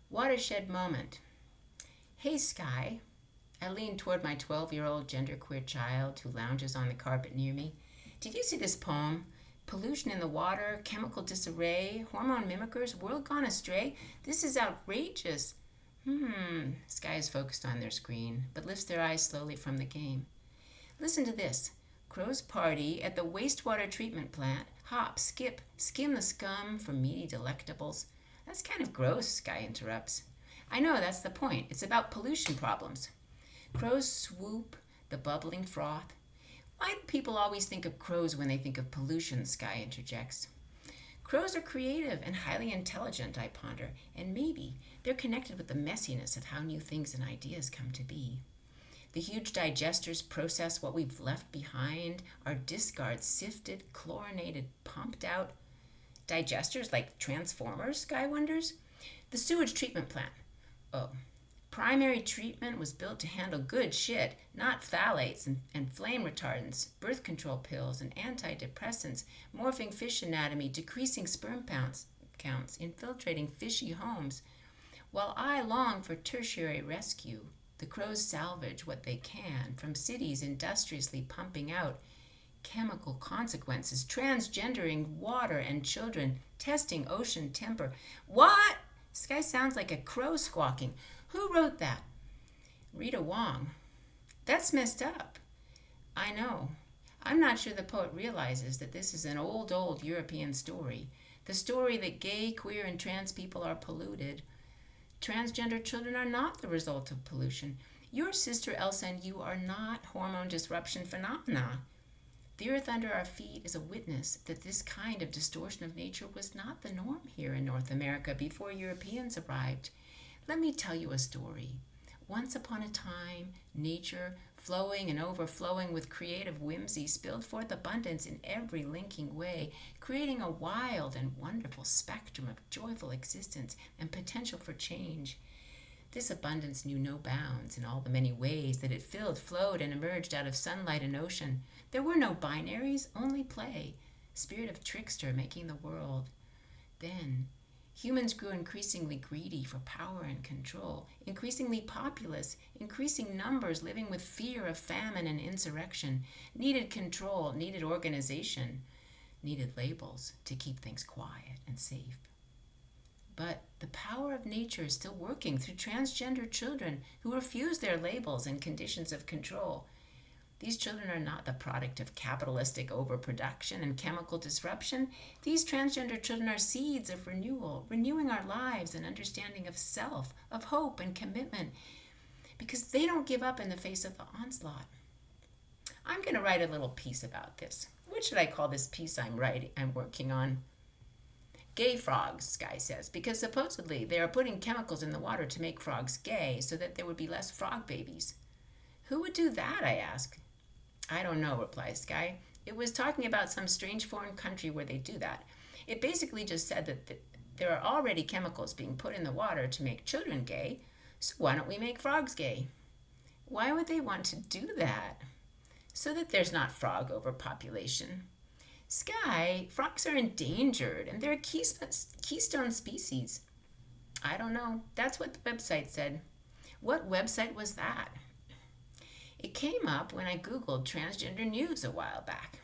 Watershed Moment. Hey, Sky. I lean toward my 12-year-old genderqueer child who lounges on the carpet near me. Did you see this poem? Pollution in the water, chemical disarray, hormone mimickers, world gone astray. This is outrageous. Sky is focused on their screen, but lifts their eyes slowly from the game. Listen to this. Crows party at the wastewater treatment plant. Hop, skip, skim the scum for meaty delectables. That's kind of gross, Sky interrupts. I know, that's the point. It's about pollution problems. Crows swoop, the bubbling froth. Why do people always think of crows when they think of pollution? Sky interjects. Crows are creative and highly intelligent, I ponder, and maybe they're connected with the messiness of how new things and ideas come to be. The huge digesters process what we've left behind, our discards sifted, chlorinated, pumped out. Digesters like transformers, Sky wonders? The sewage treatment plant. Oh, primary treatment was built to handle good shit, not phthalates and flame retardants, birth control pills and antidepressants, morphing fish anatomy, decreasing sperm counts, infiltrating fishy homes. While I long for tertiary rescue, the crows salvage what they can from cities industriously pumping out chemical consequences, transgendering water and children, testing ocean temper. What? This guy sounds like a crow squawking. Who wrote that? Rita Wong. That's messed up. I know. I'm not sure the poet realizes that this is an old European story. The story that gay, queer, and trans people are polluted. Transgender children are not the result of pollution. Your sister Elsa and you are not hormone disruption phenomena. The earth under our feet is a witness that this kind of distortion of nature was not the norm here in North America before Europeans arrived. Let me tell you a story. Once upon a time, nature, flowing and overflowing with creative whimsy, spilled forth abundance in every linking way, creating a wild and wonderful spectrum of joyful existence and potential for change. This abundance knew no bounds in all the many ways that it filled, flowed, and emerged out of sunlight and ocean. There were no binaries, only play, spirit of trickster making the world. Then, humans grew increasingly greedy for power and control, increasingly populous, increasing numbers living with fear of famine and insurrection, needed control, needed organization, needed labels to keep things quiet and safe. But the power of nature is still working through transgender children who refuse their labels and conditions of control. These children are not the product of capitalistic overproduction and chemical disruption. These transgender children are seeds of renewal, renewing our lives and understanding of self, of hope and commitment, because they don't give up in the face of the onslaught. I'm going to write a little piece about this. What should I call this piece I'm working on? Gay frogs, Sky says, because supposedly they are putting chemicals in the water to make frogs gay so that there would be less frog babies. Who would do that, I ask. I don't know, replies Sky. It was talking about some strange foreign country where they do that. It basically just said that there are already chemicals being put in the water to make children gay, so why don't we make frogs gay? Why would they want to do that? So that there's not frog overpopulation. Sky, frogs are endangered and they're a keystone species. I don't know. That's what the website said. What website was that? It came up when I Googled transgender news a while back.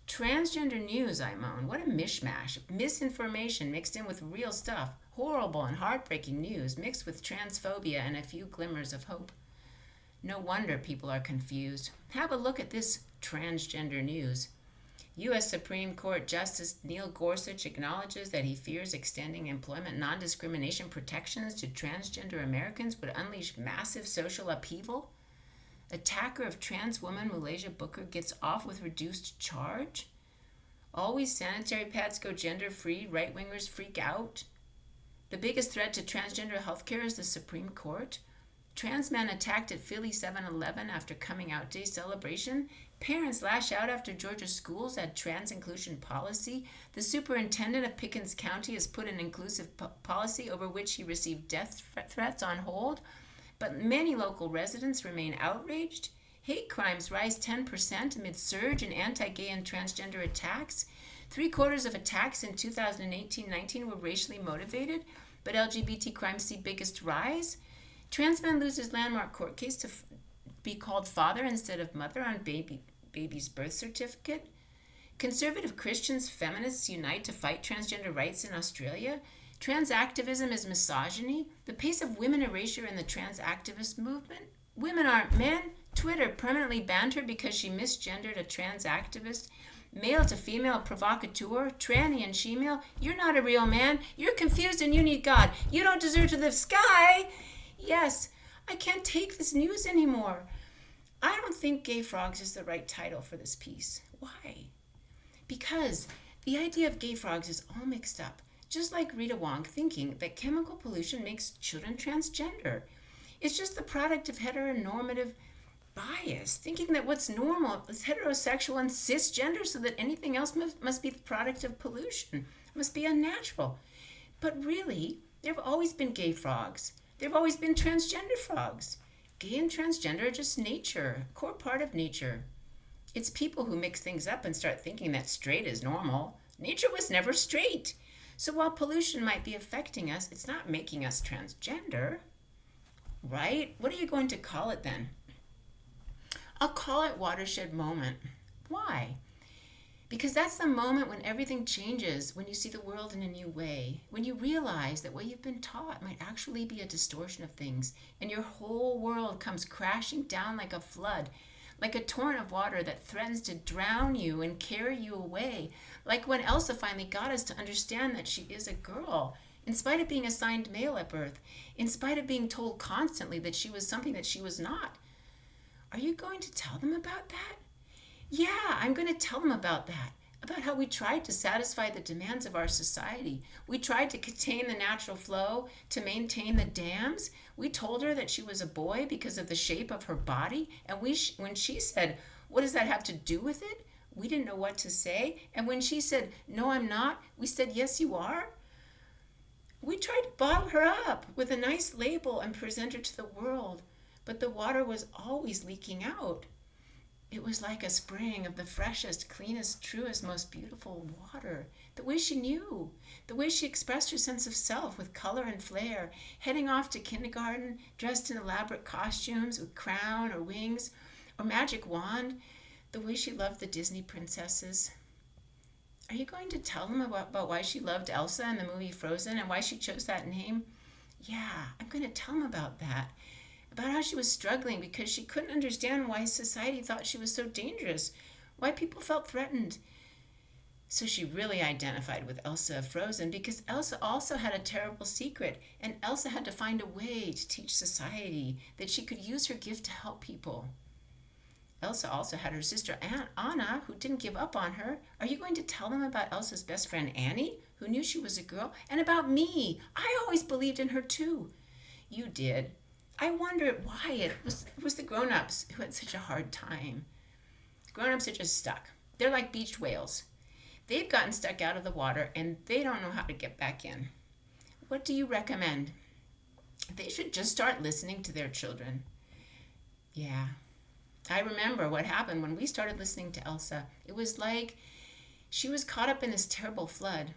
Transgender news, I moan. What a mishmash. Misinformation mixed in with real stuff. Horrible and heartbreaking news mixed with transphobia and a few glimmers of hope. No wonder people are confused. Have a look at this transgender news. U.S. Supreme Court Justice Neil Gorsuch acknowledges that he fears extending employment non-discrimination protections to transgender Americans would unleash massive social upheaval. Attacker of trans woman Malaysia Booker gets off with reduced charge. Always sanitary pads go gender-free, right-wingers freak out. The biggest threat to transgender healthcare is the Supreme Court. Trans man attacked at Philly 7-Eleven after coming out day celebration. Parents lash out after Georgia schools add trans inclusion policy. The superintendent of Pickens County has put an inclusive policy over which he received death threats on hold. But many local residents remain outraged. Hate crimes rise 10% amid surge in anti-gay and transgender attacks. 3/4 of attacks in 2018-19 were racially motivated. but LGBT crimes see biggest rise. Trans man loses landmark court case to be called father instead of mother on baby's birth certificate. Conservative Christians, feminists unite to fight transgender rights in Australia. Trans activism is misogyny. The pace of women erasure in the trans activist movement. Women aren't men. Twitter permanently banned her because she misgendered a trans activist. Male to female provocateur, tranny and she-male. You're not a real man. You're confused and you need God. You don't deserve to live sky. Yes, I can't take this news anymore. I don't think gay frogs is the right title for this piece. Why? Because the idea of gay frogs is all mixed up. Just like Rita Wong thinking that chemical pollution makes children transgender. It's just the product of heteronormative bias, thinking that what's normal is heterosexual and cisgender, so that anything else must be the product of pollution, must be unnatural. But really, there have always been gay frogs. There have always been transgender frogs. Gay and transgender are just nature, a core part of nature. It's people who mix things up and start thinking that straight is normal. Nature was never straight. So while pollution might be affecting us, it's not making us transgender, right? What are you going to call it then? I'll call it Watershed Moment. Why? Because that's the moment when everything changes, when you see the world in a new way, when you realize that what you've been taught might actually be a distortion of things, and your whole world comes crashing down like a flood, like a torrent of water that threatens to drown you and carry you away, like when Elsa finally got us to understand that she is a girl, in spite of being assigned male at birth, in spite of being told constantly that she was something that she was not. Are you going to tell them about that? Yeah, I'm going to tell them about that, about how we tried to satisfy the demands of our society. We tried to contain the natural flow, to maintain the dams. We told her that she was a boy because of the shape of her body. And when she said, what does that have to do with it? We didn't know what to say. And when she said, no, I'm not, we said, yes, you are. We tried to bottle her up with a nice label and present her to the world. But the water was always leaking out. It was like a spring of the freshest, cleanest, truest, most beautiful water. The way she knew, the way she expressed her sense of self with color and flair, heading off to kindergarten, dressed in elaborate costumes with crown or wings or magic wand, the way she loved the Disney princesses. Are you going to tell them about why she loved Elsa in the movie Frozen and why she chose that name? Yeah, I'm going to tell them about that. About how she was struggling because she couldn't understand why society thought she was so dangerous, why people felt threatened. So she really identified with Elsa of Frozen because Elsa also had a terrible secret, and Elsa had to find a way to teach society that she could use her gift to help people. Elsa also had her sister Anna, who didn't give up on her. Are you going to tell them about Elsa's best friend Annie, who knew she was a girl, and about me? I always believed in her too. You did. I wonder why it was the grown-ups who had such a hard time. Grown-ups are just stuck. They're like beached whales. They've gotten stuck out of the water and they don't know how to get back in. What do you recommend? They should just start listening to their children. Yeah, I remember what happened when we started listening to Elsa. It was like she was caught up in this terrible flood.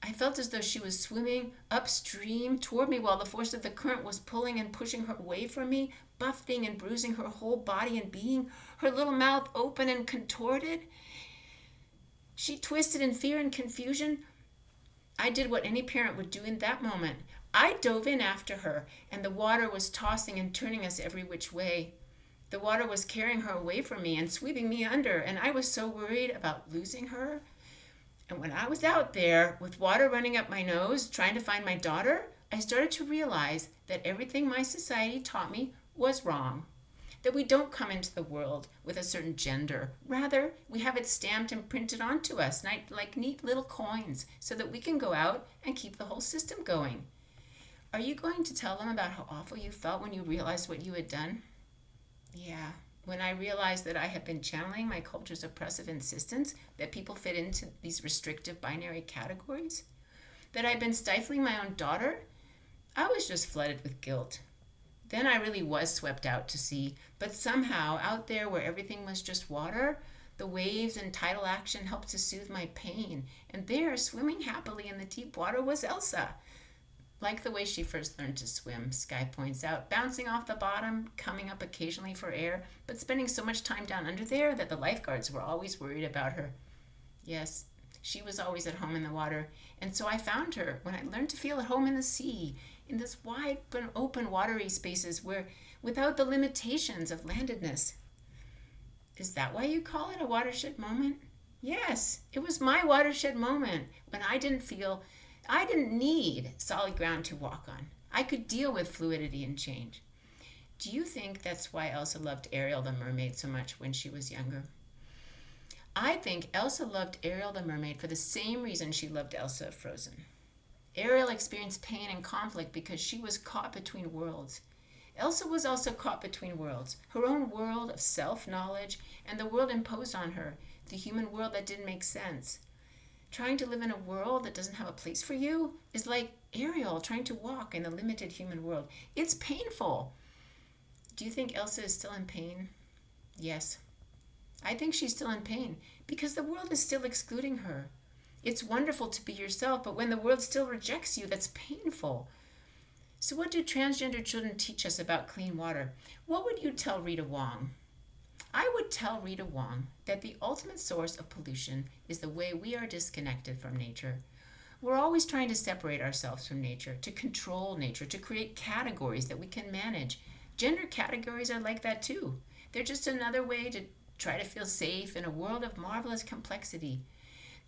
I felt as though she was swimming upstream toward me while the force of the current was pulling and pushing her away from me, buffeting and bruising her whole body and being, her little mouth open and contorted. She twisted in fear and confusion. I did what any parent would do in that moment. I dove in after her, and the water was tossing and turning us every which way. The water was carrying her away from me and sweeping me under, and I was so worried about losing her. And when I was out there with water running up my nose, trying to find my daughter, I started to realize that everything my society taught me was wrong. That we don't come into the world with a certain gender. Rather, we have it stamped and printed onto us like neat little coins so that we can go out and keep the whole system going. Are you going to tell them about how awful you felt when you realized what you had done? Yeah. When I realized that I had been channeling my culture's oppressive insistence that people fit into these restrictive binary categories, that I'd been stifling my own daughter, I was just flooded with guilt. Then I really was swept out to sea, but somehow out there where everything was just water, the waves and tidal action helped to soothe my pain, and there, swimming happily in the deep water, was Elsa. Like the way she first learned to swim, Sky points out, bouncing off the bottom, coming up occasionally for air, but spending so much time down under there that the lifeguards were always worried about her. Yes, she was always at home in the water, and so I found her when I learned to feel at home in the sea, in this wide open watery spaces where without the limitations of landedness. Is that why you call it a watershed moment? Yes, it was my watershed moment when I didn't need solid ground to walk on. I could deal with fluidity and change. Do you think that's why Elsa loved Ariel the mermaid so much when she was younger? I think Elsa loved Ariel the mermaid for the same reason she loved Elsa of Frozen. Ariel experienced pain and conflict because she was caught between worlds. Elsa was also caught between worlds, her own world of self-knowledge and the world imposed on her, the human world that didn't make sense. Trying to live in a world that doesn't have a place for you is like Ariel trying to walk in a limited human world. It's painful. Do you think Elsa is still in pain? Yes. I think she's still in pain because the world is still excluding her. It's wonderful to be yourself, but when the world still rejects you, that's painful. So what do transgender children teach us about clean water? What would you tell Rita Wong? I would tell Rita Wong that the ultimate source of pollution is the way we are disconnected from nature. We're always trying to separate ourselves from nature, to control nature, to create categories that we can manage. Gender categories are like that too. They're just another way to try to feel safe in a world of marvelous complexity.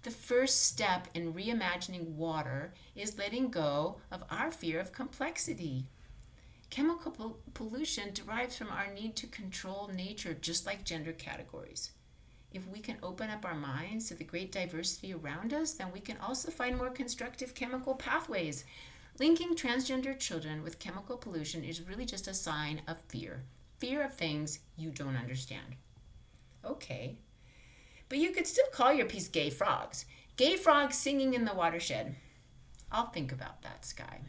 The first step in reimagining water is letting go of our fear of complexity. Chemical pollution derives from our need to control nature, just like gender categories. If we can open up our minds to the great diversity around us, then we can also find more constructive chemical pathways. Linking transgender children with chemical pollution is really just a sign of fear. Fear of things you don't understand. Okay. But you could still call your piece Gay Frogs. Gay frogs singing in the watershed. I'll think about that, Sky.